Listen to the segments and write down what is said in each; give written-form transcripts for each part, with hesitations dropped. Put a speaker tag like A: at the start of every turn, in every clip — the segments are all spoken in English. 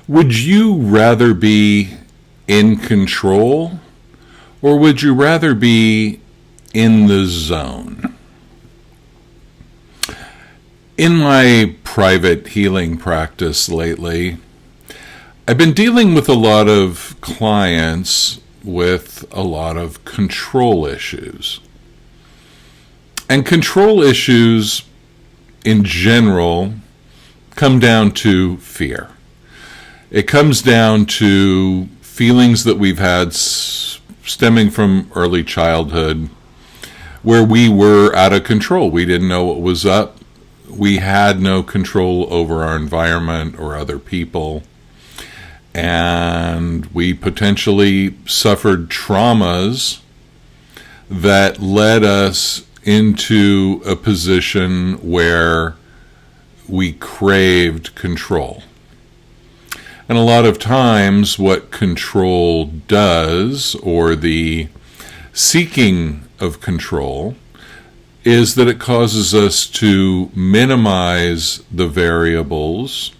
A: Would you rather be in control, or would you rather be in the zone? In my private healing practice lately, I've been dealing with a lot of clients with a lot of control issues. And control issues in general come down to fear. It comes down to feelings that we've had stemming from early childhood where we were out of control. We didn't know what was up. We had no control over our environment or other people. And we potentially suffered traumas that led us into a position where we craved control. And a lot of times what control does, or the seeking of control, is that it causes us to minimize the variables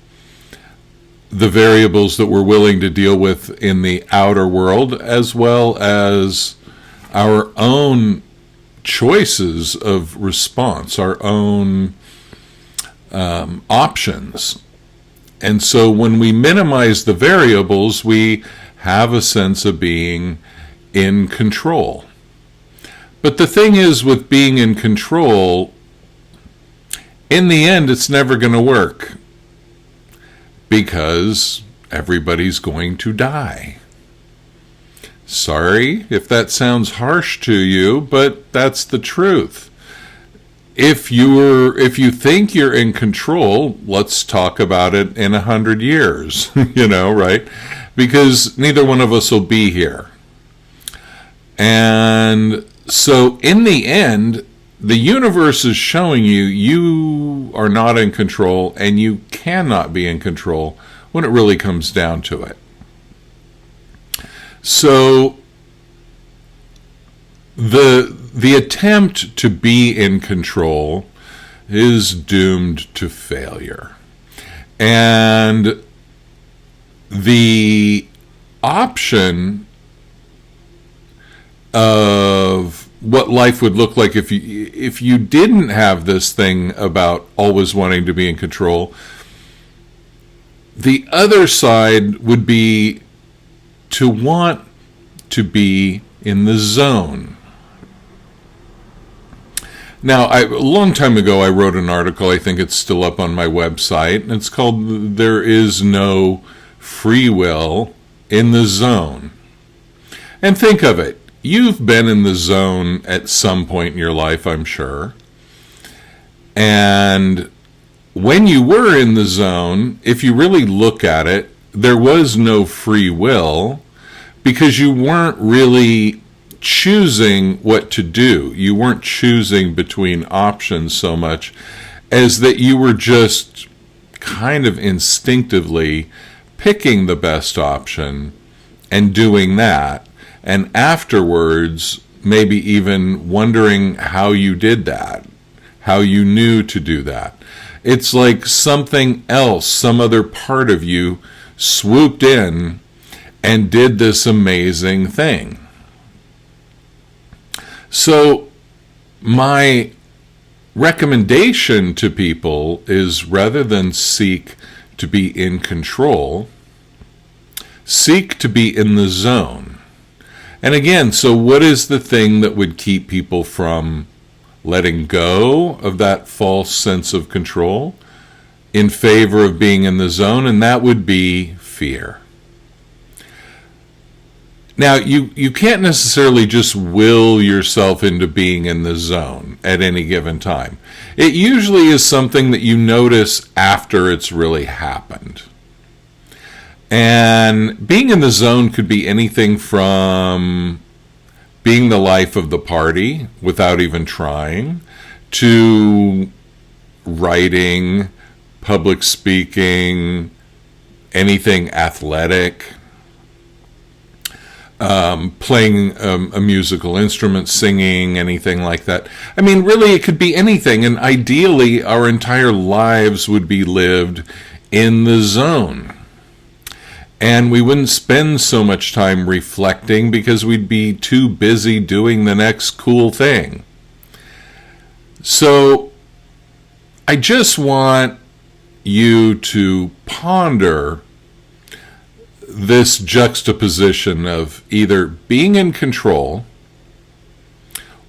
A: that we're willing to deal with in the outer world, as well as our own choices of response, our own options. And so when we minimize the variables, we have a sense of being in control. But the thing is, with being in control, in the end, it's never going to work, because everybody's going to die. Sorry if that sounds harsh to you, but that's the truth. If you think you're in control, let's talk about it in 100 years, right? Because neither one of us will be here. And so in the end, the universe is showing you are not in control, and you cannot be in control when it really comes down to it. So the attempt to be in control is doomed to failure. And the option of what life would look like if you didn't have this thing about always wanting to be in control, the other side would be to want to be in the zone. Now, a long time ago, I wrote an article, I think it's still up on my website, and it's called "There is No Free Will in the Zone." And think of it. You've been in the zone at some point in your life, I'm sure. And when you were in the zone, if you really look at it, there was no free will, because you weren't really choosing what to do. You weren't choosing between options so much as that you were just kind of instinctively picking the best option and doing that. And afterwards, maybe even wondering how you did that, how you knew to do that. It's like something else, some other part of you swooped in and did this amazing thing. So my recommendation to people is, rather than seek to be in control, seek to be in the zone. And again, so what is the thing that would keep people from letting go of that false sense of control in favor of being in the zone? And that would be fear. Now, you can't necessarily just will yourself into being in the zone at any given time. It usually is something that you notice after it's really happened. And being in the zone could be anything from being the life of the party without even trying, to writing, public speaking, anything athletic, playing a musical instrument, singing, anything like that. I mean, really, it could be anything, and ideally, our entire lives would be lived in the zone. And we wouldn't spend so much time reflecting because we'd be too busy doing the next cool thing. So I just want you to ponder this juxtaposition of either being in control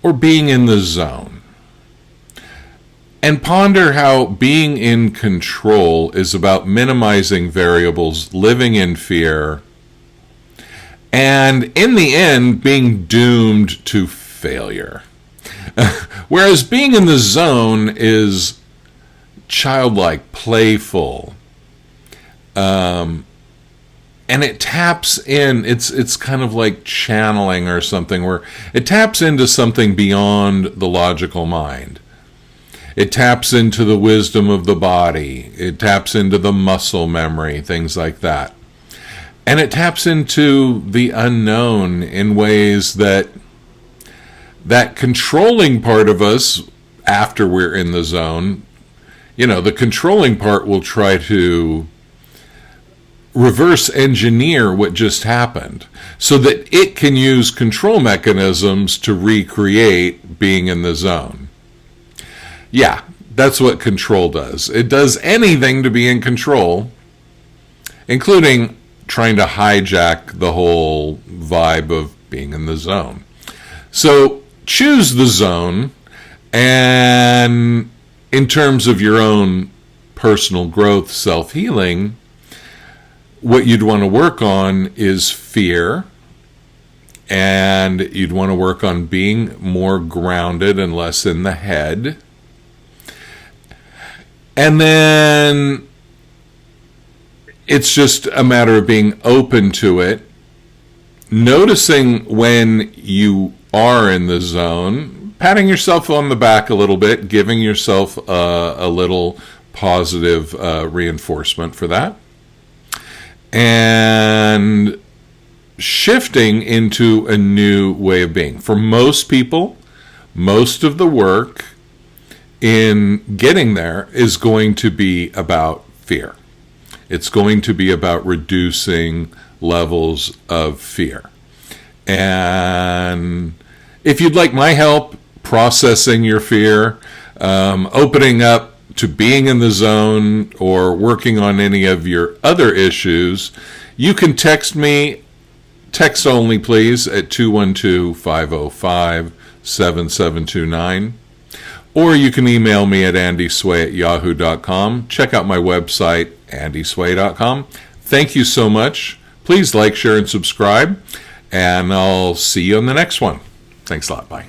A: or being in the zone. And ponder how being in control is about minimizing variables, living in fear, and in the end, being doomed to failure. Whereas being in the zone is childlike, playful, and it taps in, it's kind of like channeling or something, where it taps into something beyond the logical mind. It taps into the wisdom of the body. It taps into the muscle memory, things like that. And it taps into the unknown in ways that controlling part of us, after we're in the zone, the controlling part will try to reverse engineer what just happened so that it can use control mechanisms to recreate being in the zone. Yeah, that's what control does. It does anything to be in control, including trying to hijack the whole vibe of being in the zone. So choose the zone, and in terms of your own personal growth, self-healing, what you'd want to work on is fear, and you'd want to work on being more grounded and less in the head. And then it's just a matter of being open to it, noticing when you are in the zone, patting yourself on the back a little bit, giving yourself a little positive reinforcement for that, and shifting into a new way of being. For most people, most of the work in getting there is going to be about fear. It's going to be about reducing levels of fear. And if you'd like my help processing your fear, opening up to being in the zone, or working on any of your other issues, you can text me, text only please, at 212-505-7729. Or you can email me at andysway@yahoo.com. Check out my website, andysway.com. Thank you so much. Please like, share, and subscribe. And I'll see you on the next one. Thanks a lot. Bye.